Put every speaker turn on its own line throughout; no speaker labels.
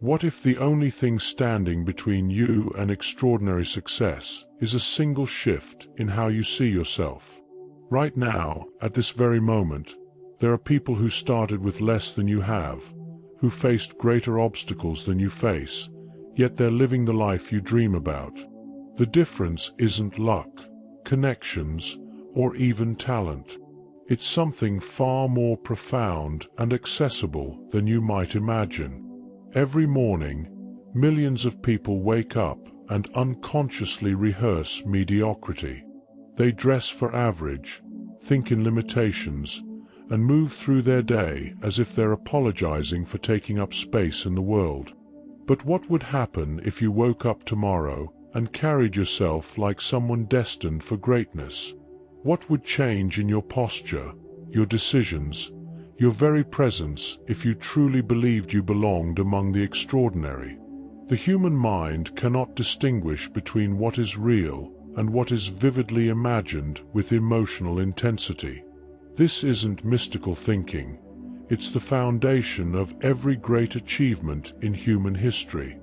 What if the only thing standing between you and extraordinary success is a single shift in how you see yourself? Right now, at this very moment, there are people who started with less than you have, who faced greater obstacles than you face, yet they're living the life you dream about. The difference isn't luck, connections, or even talent. It's something far more profound and accessible than you might imagine. Every morning, millions of people wake up and unconsciously rehearse mediocrity. They dress for average, think in limitations, and move through their day as if they're apologizing for taking up space in the world. But what would happen if you woke up tomorrow and carried yourself like someone destined for greatness? What would change in your posture, your decisions, your very presence if you truly believed you belonged among the extraordinary? The human mind cannot distinguish between what is real and what is vividly imagined with emotional intensity. This isn't mystical thinking. It's the foundation of every great achievement in human history.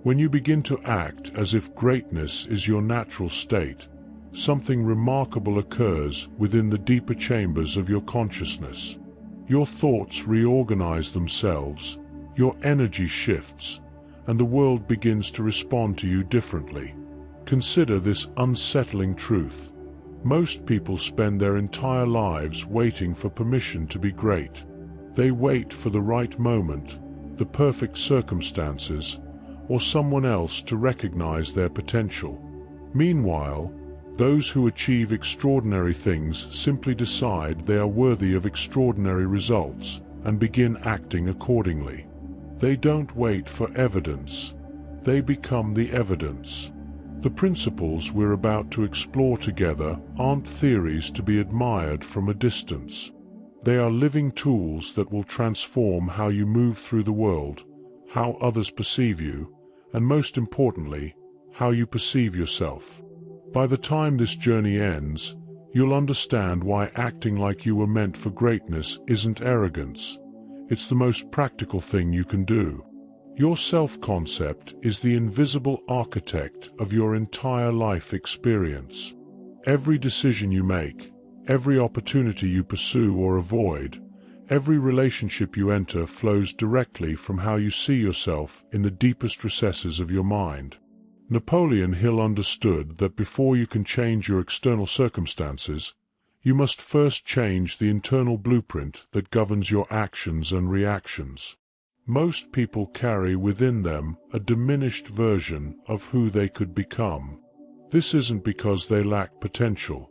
When you begin to act as if greatness is your natural state, something remarkable occurs within the deeper chambers of your consciousness. Your thoughts reorganize themselves, your energy shifts, and the world begins to respond to you differently. Consider this unsettling truth. Most people spend their entire lives waiting for permission to be great. They wait for the right moment, the perfect circumstances, or someone else to recognize their potential. Meanwhile, those who achieve extraordinary things simply decide they are worthy of extraordinary results and begin acting accordingly. They don't wait for evidence. They become the evidence. The principles we're about to explore together aren't theories to be admired from a distance. They are living tools that will transform how you move through the world, how others perceive you, and most importantly, how you perceive yourself. By the time this journey ends, you'll understand why acting like you were meant for greatness isn't arrogance. It's the most practical thing you can do. Your self-concept is the invisible architect of your entire life experience. Every decision you make, every opportunity you pursue or avoid, every relationship you enter flows directly from how you see yourself in the deepest recesses of your mind. Napoleon Hill understood that before you can change your external circumstances, you must first change the internal blueprint that governs your actions and reactions. Most people carry within them a diminished version of who they could become. This isn't because they lack potential.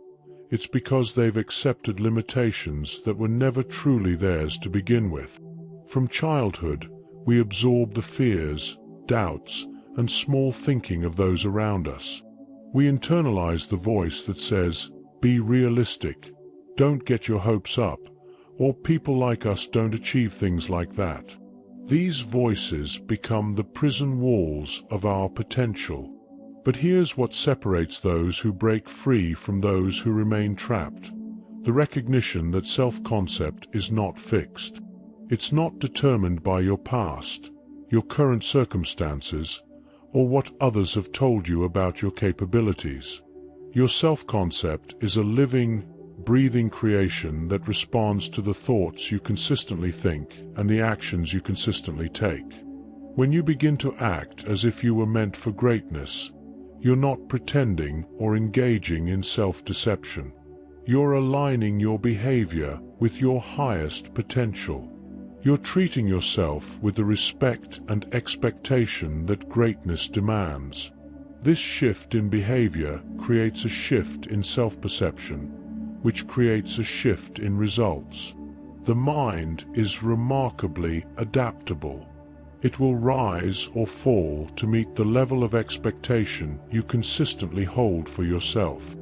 It's because they've accepted limitations that were never truly theirs to begin with. From childhood, we absorb the fears, doubts, and small thinking of those around us. We internalize the voice that says, "Be realistic," "Don't get your hopes up," or "People like us don't achieve things like that." These voices become the prison walls of our potential. But here's what separates those who break free from those who remain trapped: the recognition that self-concept is not fixed. It's not determined by your past, your current circumstances, or what others have told you about your capabilities. Your self-concept is a living, breathing creation that responds to the thoughts you consistently think and the actions you consistently take. When you begin to act as if you were meant for greatness, you're not pretending or engaging in self-deception. You're aligning your behavior with your highest potential. You're treating yourself with the respect and expectation that greatness demands. This shift in behavior creates a shift in self-perception, which creates a shift in results. The mind is remarkably adaptable. It will rise or fall to meet the level of expectation you consistently hold for yourself.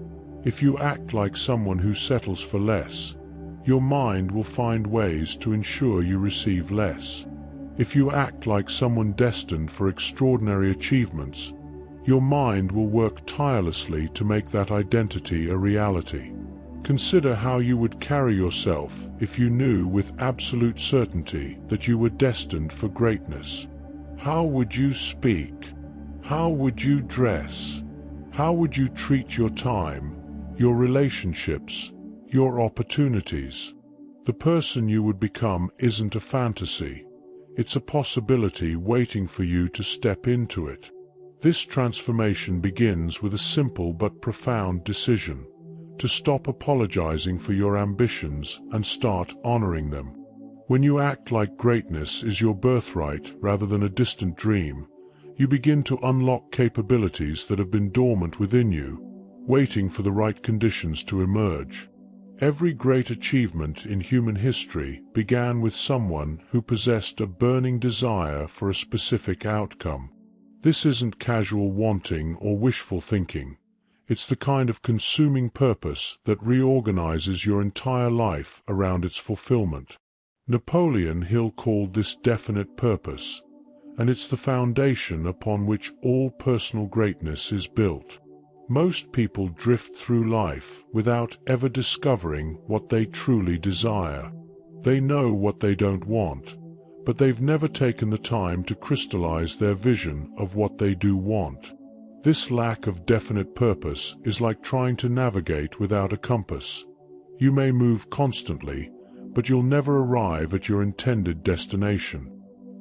If you act like someone who settles for less, your mind will find ways to ensure you receive less. If you act like someone destined for extraordinary achievements, your mind will work tirelessly to make that identity a reality. Consider how you would carry yourself if you knew with absolute certainty that you were destined for greatness. How would you speak? How would you dress? How would you treat your time, your relationships, your opportunities? The person you would become isn't a fantasy. It's a possibility waiting for you to step into it. This transformation begins with a simple but profound decision: to stop apologizing for your ambitions and start honoring them. When you act like greatness is your birthright rather than a distant dream, you begin to unlock capabilities that have been dormant within you, waiting for the right conditions to emerge. Every great achievement in human history began with someone who possessed a burning desire for a specific outcome. This isn't casual wanting or wishful thinking. It's the kind of consuming purpose that reorganizes your entire life around its fulfillment. Napoleon Hill called this definite purpose, and it's the foundation upon which all personal greatness is built. Most people drift through life without ever discovering what they truly desire. They know what they don't want, but they've never taken the time to crystallize their vision of what they do want. This lack of definite purpose is like trying to navigate without a compass. You may move constantly, but you'll never arrive at your intended destination.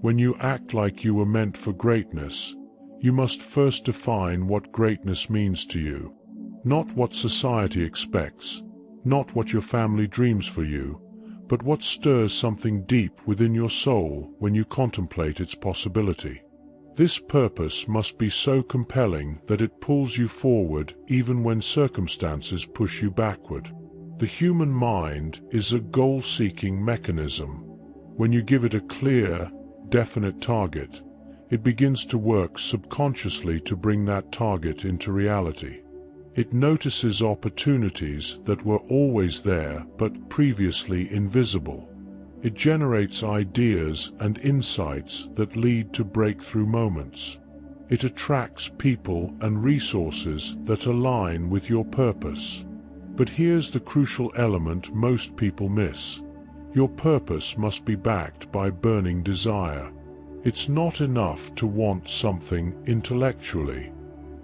When you act like you were meant for greatness, you must first define what greatness means to you. Not what society expects, not what your family dreams for you, but what stirs something deep within your soul when you contemplate its possibility. This purpose must be so compelling that it pulls you forward even when circumstances push you backward. The human mind is a goal-seeking mechanism. When you give it a clear, definite target, it begins to work subconsciously to bring that target into reality. It notices opportunities that were always there but previously invisible. It generates ideas and insights that lead to breakthrough moments. It attracts people and resources that align with your purpose. But here's the crucial element most people miss. Your purpose must be backed by burning desire. It's not enough to want something intellectually.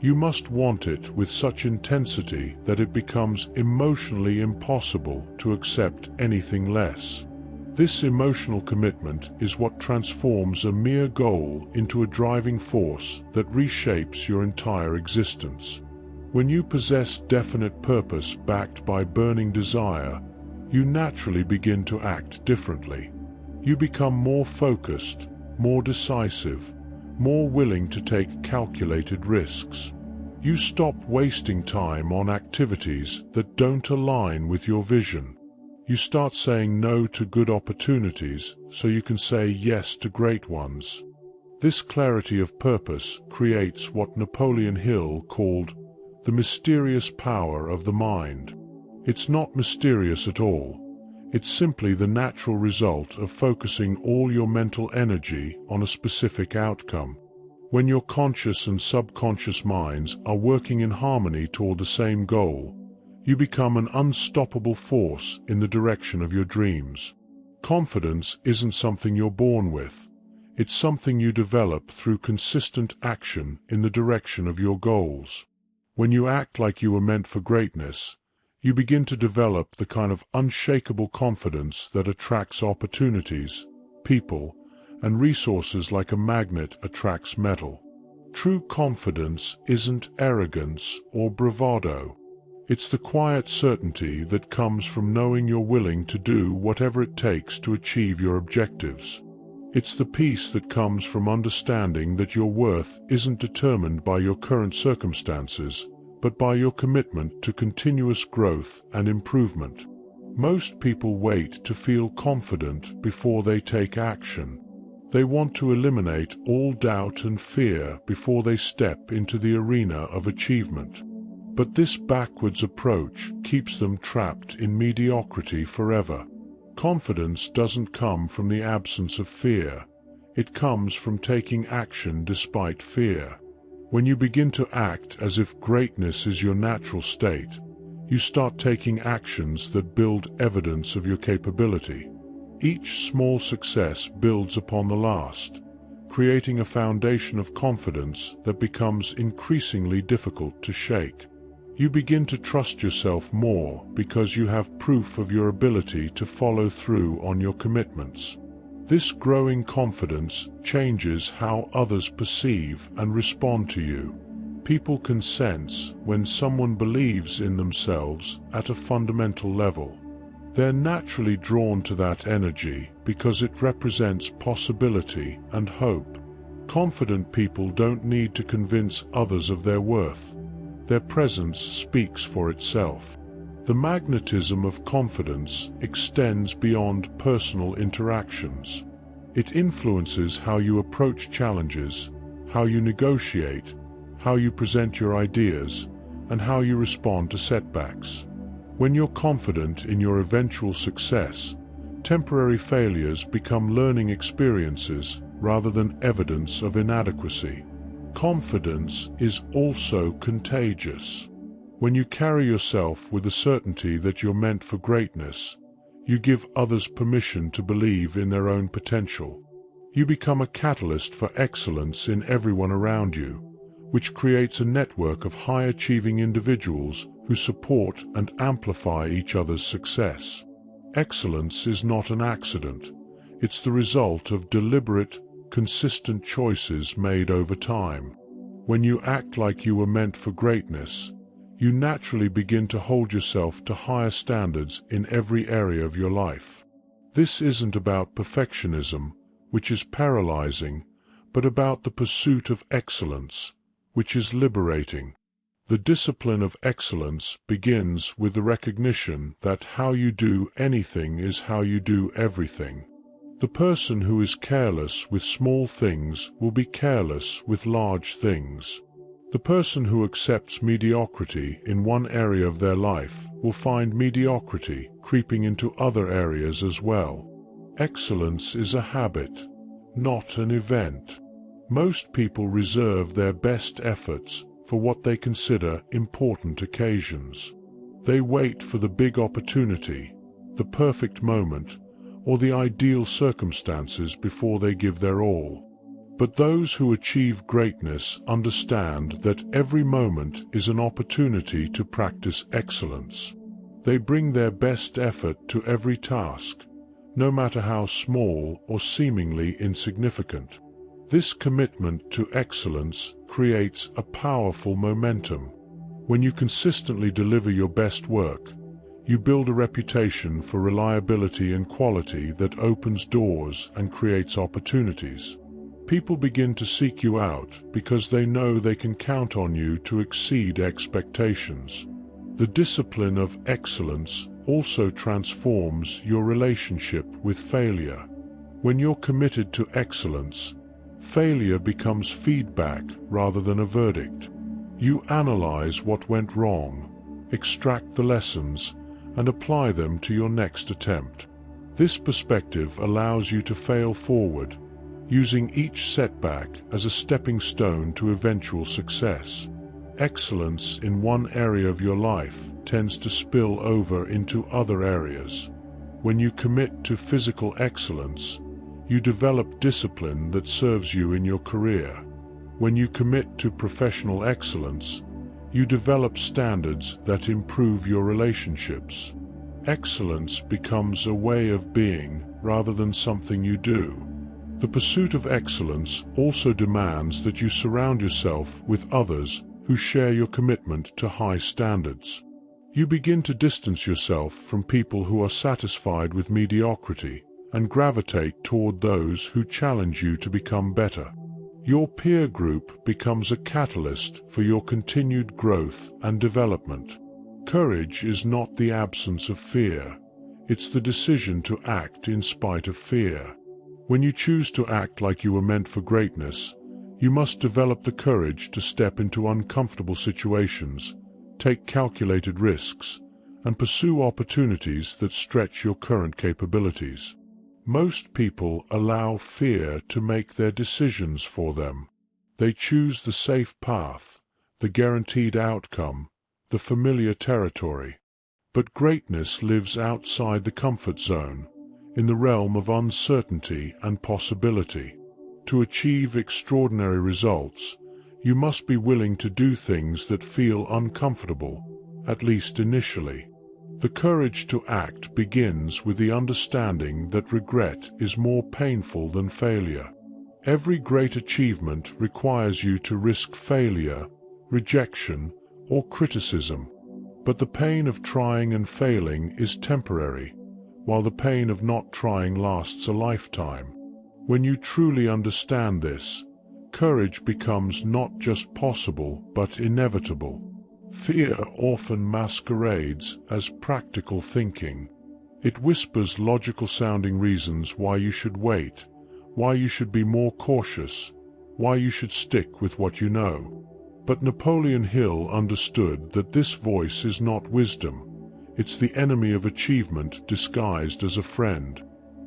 You must want it with such intensity that it becomes emotionally impossible to accept anything less. This emotional commitment is what transforms a mere goal into a driving force that reshapes your entire existence. When you possess definite purpose backed by burning desire, you naturally begin to act differently. You become more focused, more decisive, more willing to take calculated risks. You stop wasting time on activities that don't align with your vision. You start saying no to good opportunities so you can say yes to great ones. This clarity of purpose creates what Napoleon Hill called the mysterious power of the mind. It's not mysterious at all. It's simply the natural result of focusing all your mental energy on a specific outcome. When your conscious and subconscious minds are working in harmony toward the same goal, you become an unstoppable force in the direction of your dreams. Confidence isn't something you're born with. It's something you develop through consistent action in the direction of your goals. When you act like you were meant for greatness, you begin to develop the kind of unshakable confidence that attracts opportunities, people, and resources like a magnet attracts metal. True confidence isn't arrogance or bravado. It's the quiet certainty that comes from knowing you're willing to do whatever it takes to achieve your objectives. It's the peace that comes from understanding that your worth isn't determined by your current circumstances, but by your commitment to continuous growth and improvement. Most people wait to feel confident before they take action. They want to eliminate all doubt and fear before they step into the arena of achievement. But this backwards approach keeps them trapped in mediocrity forever. Confidence doesn't come from the absence of fear. It comes from taking action despite fear. When you begin to act as if greatness is your natural state, you start taking actions that build evidence of your capability. Each small success builds upon the last, creating a foundation of confidence that becomes increasingly difficult to shake. You begin to trust yourself more because you have proof of your ability to follow through on your commitments. This growing confidence changes how others perceive and respond to you. People can sense when someone believes in themselves at a fundamental level. They're naturally drawn to that energy because it represents possibility and hope. Confident people don't need to convince others of their worth. Their presence speaks for itself. The magnetism of confidence extends beyond personal interactions. It influences how you approach challenges, how you negotiate, how you present your ideas, and how you respond to setbacks. When you're confident in your eventual success, temporary failures become learning experiences rather than evidence of inadequacy. Confidence is also contagious. When you carry yourself with the certainty that you're meant for greatness, you give others permission to believe in their own potential. You become a catalyst for excellence in everyone around you, which creates a network of high-achieving individuals who support and amplify each other's success. Excellence is not an accident. It's the result of deliberate, consistent choices made over time. When you act like you were meant for greatness, you naturally begin to hold yourself to higher standards in every area of your life. This isn't about perfectionism, which is paralyzing, but about the pursuit of excellence, which is liberating. The discipline of excellence begins with the recognition that how you do anything is how you do everything. The person who is careless with small things will be careless with large things. The person who accepts mediocrity in one area of their life will find mediocrity creeping into other areas as well. Excellence is a habit, not an event. Most people reserve their best efforts for what they consider important occasions. They wait for the big opportunity, the perfect moment, or the ideal circumstances before they give their all. But those who achieve greatness understand that every moment is an opportunity to practice excellence. They bring their best effort to every task, no matter how small or seemingly insignificant. This commitment to excellence creates a powerful momentum. When you consistently deliver your best work, you build a reputation for reliability and quality that opens doors and creates opportunities. People begin to seek you out because they know they can count on you to exceed expectations. The discipline of excellence also transforms your relationship with failure. When you're committed to excellence, failure becomes feedback rather than a verdict. You analyze what went wrong, extract the lessons, and apply them to your next attempt. This perspective allows you to fail forward, using each setback as a stepping stone to eventual success. Excellence in one area of your life tends to spill over into other areas. When you commit to physical excellence, you develop discipline that serves you in your career. When you commit to professional excellence, you develop standards that improve your relationships. Excellence becomes a way of being rather than something you do. The pursuit of excellence also demands that you surround yourself with others who share your commitment to high standards. You begin to distance yourself from people who are satisfied with mediocrity and gravitate toward those who challenge you to become better. Your peer group becomes a catalyst for your continued growth and development. Courage is not the absence of fear. It's the decision to act in spite of fear. When you choose to act like you were meant for greatness, you must develop the courage to step into uncomfortable situations, take calculated risks, and pursue opportunities that stretch your current capabilities. Most people allow fear to make their decisions for them. They choose the safe path, the guaranteed outcome, the familiar territory. But greatness lives outside the comfort zone, in the realm of uncertainty and possibility. To achieve extraordinary results, you must be willing to do things that feel uncomfortable, at least initially. The courage to act begins with the understanding that regret is more painful than failure. Every great achievement requires you to risk failure, rejection, or criticism. But the pain of trying and failing is temporary, while the pain of not trying lasts a lifetime. When you truly understand this, courage becomes not just possible but inevitable. Fear often masquerades as practical thinking. It whispers logical-sounding reasons why you should wait, why you should be more cautious, why you should stick with what you know. But Napoleon Hill understood that this voice is not wisdom. It's the enemy of achievement disguised as a friend.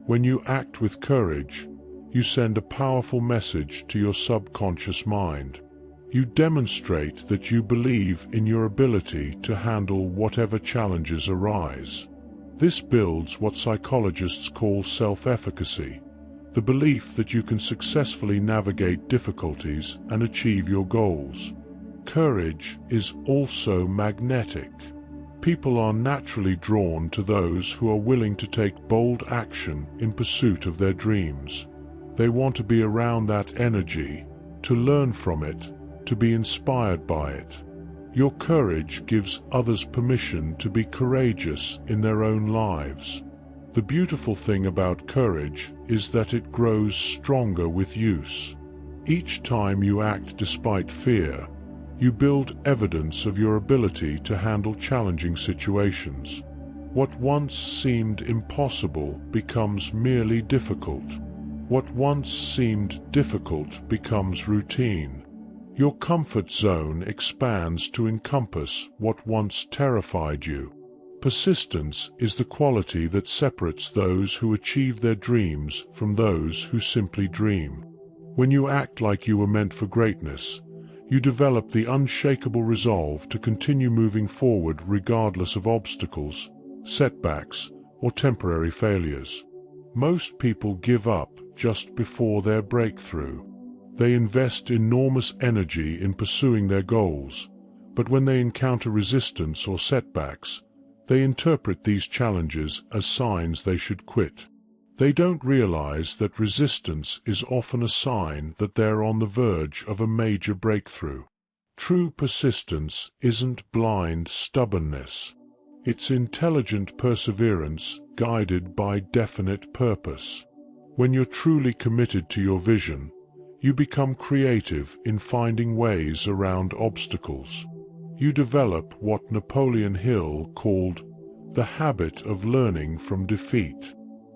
When you act with courage, you send a powerful message to your subconscious mind. You demonstrate that you believe in your ability to handle whatever challenges arise. This builds what psychologists call self-efficacy, the belief that you can successfully navigate difficulties and achieve your goals. Courage is also magnetic. People are naturally drawn to those who are willing to take bold action in pursuit of their dreams. They want to be around that energy, to learn from it, to be inspired by it. Your courage gives others permission to be courageous in their own lives. The beautiful thing about courage is that it grows stronger with use. Each time you act despite fear, you build evidence of your ability to handle challenging situations. What once seemed impossible becomes merely difficult. What once seemed difficult becomes routine. Your comfort zone expands to encompass what once terrified you. Persistence is the quality that separates those who achieve their dreams from those who simply dream. When you act like you were meant for greatness, you develop the unshakable resolve to continue moving forward regardless of obstacles, setbacks, or temporary failures. Most people give up just before their breakthrough. They invest enormous energy in pursuing their goals, but when they encounter resistance or setbacks, they interpret these challenges as signs they should quit. They don't realize that resistance is often a sign that they're on the verge of a major breakthrough. True persistence isn't blind stubbornness. It's intelligent perseverance guided by definite purpose. When you're truly committed to your vision, you become creative in finding ways around obstacles. You develop what Napoleon Hill called the habit of learning from defeat.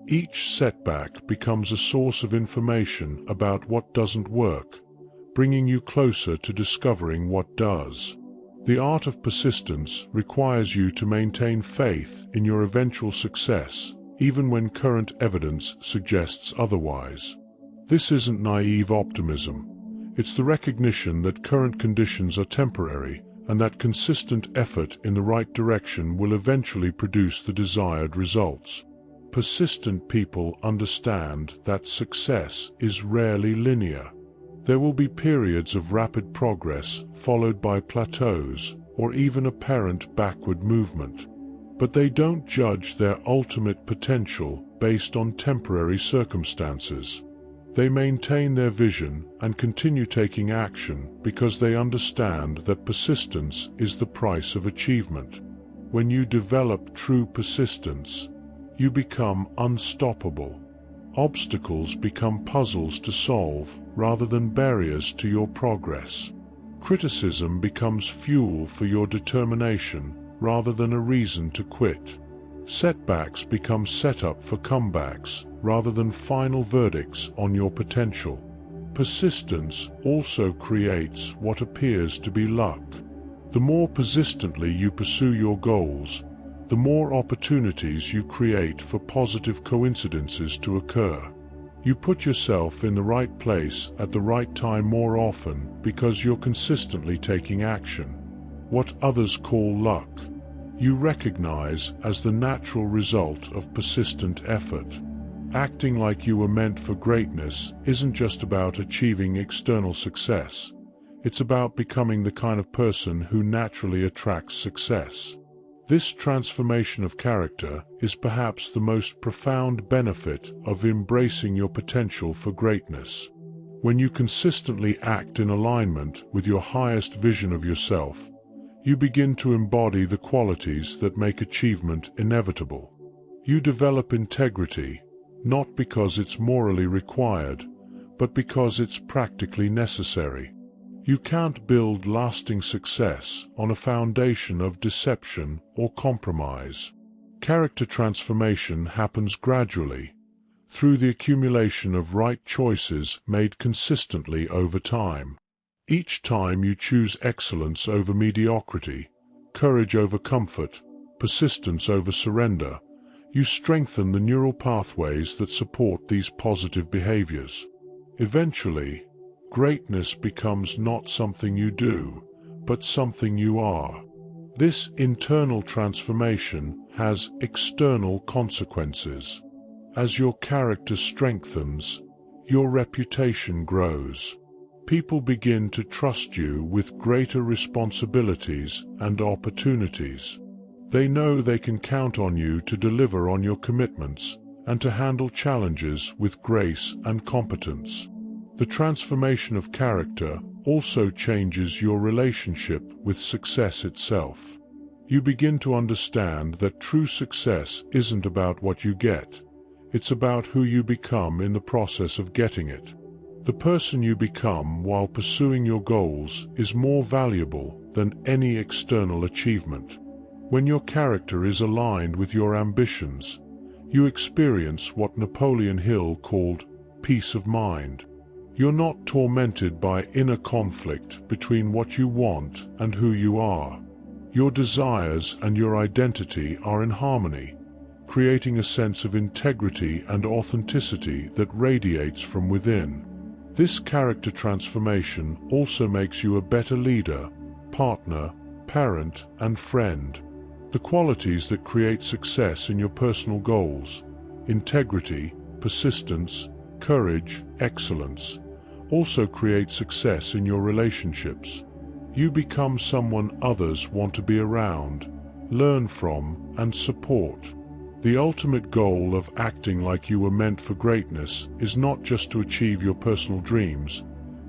Each setback becomes a source of information about what doesn't work, bringing you closer to discovering what does. The art of persistence requires you to maintain faith in your eventual success, even when current evidence suggests otherwise. This isn't naive optimism. It's the recognition that current conditions are temporary and that consistent effort in the right direction will eventually produce the desired results. Persistent people understand that success is rarely linear. There will be periods of rapid progress followed by plateaus or even apparent backward movement. But they don't judge their ultimate potential based on temporary circumstances. They maintain their vision and continue taking action because they understand that persistence is the price of achievement. When you develop true persistence, you become unstoppable. Obstacles become puzzles to solve rather than barriers to your progress. Criticism becomes fuel for your determination rather than a reason to quit. Setbacks become setup for comebacks rather than final verdicts on your potential. Persistence also creates what appears to be luck. The more persistently you pursue your goals, the more opportunities you create for positive coincidences to occur. You put yourself in the right place at the right time more often because you're consistently taking action. What others call luck, you recognize as the natural result of persistent effort. Acting like you were meant for greatness isn't just about achieving external success. It's about becoming the kind of person who naturally attracts success. This transformation of character is perhaps the most profound benefit of embracing your potential for greatness. When you consistently act in alignment with your highest vision of yourself, you begin to embody the qualities that make achievement inevitable. You develop integrity, not because it's morally required, but because it's practically necessary. You can't build lasting success on a foundation of deception or compromise. Character transformation happens gradually, through the accumulation of right choices made consistently over time. Each time you choose excellence over mediocrity, courage over comfort, persistence over surrender, you strengthen the neural pathways that support these positive behaviors. Eventually, greatness becomes not something you do, but something you are. This internal transformation has external consequences. As your character strengthens, your reputation grows. People begin to trust you with greater responsibilities and opportunities. They know they can count on you to deliver on your commitments and to handle challenges with grace and competence. The transformation of character also changes your relationship with success itself. You begin to understand that true success isn't about what you get. It's about who you become in the process of getting it. The person you become while pursuing your goals is more valuable than any external achievement. When your character is aligned with your ambitions, you experience what Napoleon Hill called peace of mind. You're not tormented by inner conflict between what you want and who you are. Your desires and your identity are in harmony, creating a sense of integrity and authenticity that radiates from within. This character transformation also makes you a better leader, partner, parent, and friend. The qualities that create success in your personal goals, integrity, persistence, courage, excellence, also create success in your relationships. You become someone others want to be around, learn from, and support. The ultimate goal of acting like you were meant for greatness is not just to achieve your personal dreams,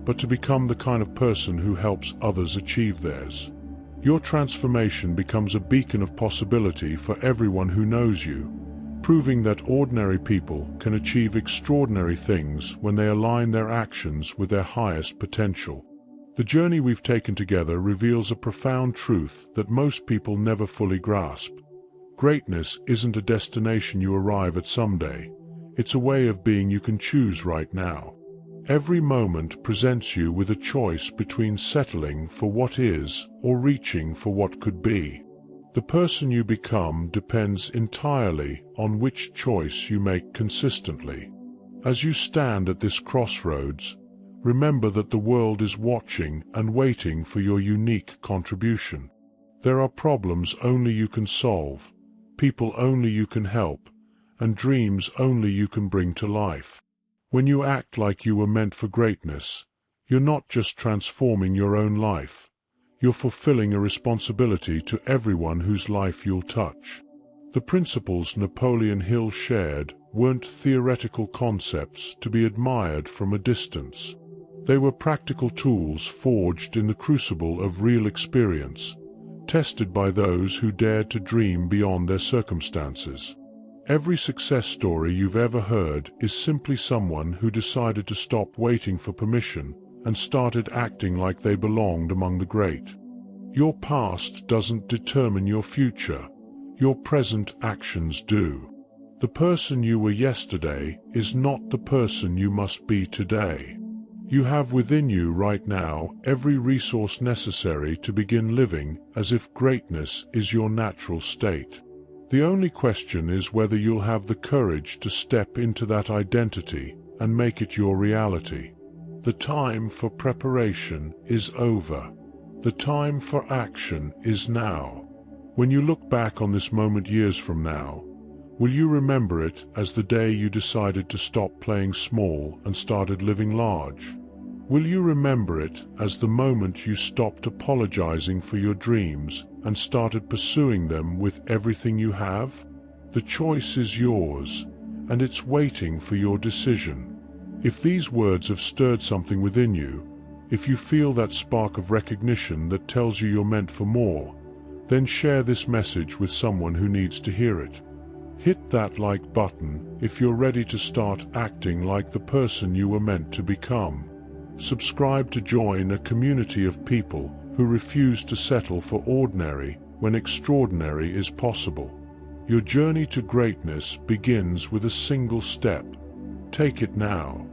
but to become the kind of person who helps others achieve theirs. Your transformation becomes a beacon of possibility for everyone who knows you, proving that ordinary people can achieve extraordinary things when they align their actions with their highest potential. The journey we've taken together reveals a profound truth that most people never fully grasp. Greatness isn't a destination you arrive at someday. It's a way of being you can choose right now. Every moment presents you with a choice between settling for what is or reaching for what could be. The person you become depends entirely on which choice you make consistently. As you stand at this crossroads, remember that the world is watching and waiting for your unique contribution. There are problems only you can solve, people only you can help, and dreams only you can bring to life. When you act like you were meant for greatness, you're not just transforming your own life. You're fulfilling a responsibility to everyone whose life you'll touch. The principles Napoleon Hill shared weren't theoretical concepts to be admired from a distance. They were practical tools forged in the crucible of real experience, tested by those who dared to dream beyond their circumstances. Every success story you've ever heard is simply someone who decided to stop waiting for permission and started acting like they belonged among the great. Your past doesn't determine your future. Your present actions do. The person you were yesterday is not the person you must be today. You have within you right now every resource necessary to begin living as if greatness is your natural state. The only question is whether you'll have the courage to step into that identity and make it your reality. The time for preparation is over. The time for action is now. When you look back on this moment years from now, Will you remember it as the day you decided to stop playing small and started living large? Will you remember it as the moment you stopped apologizing for your dreams and started pursuing them with everything you have? The choice is yours, and it's waiting for your decision. If these words have stirred something within you, if you feel that spark of recognition that tells you you're meant for more, then share this message with someone who needs to hear it. Hit that like button if you're ready to start acting like the person you were meant to become. Subscribe to join a community of people who refuse to settle for ordinary when extraordinary is possible. Your journey to greatness begins with a single step. Take it now.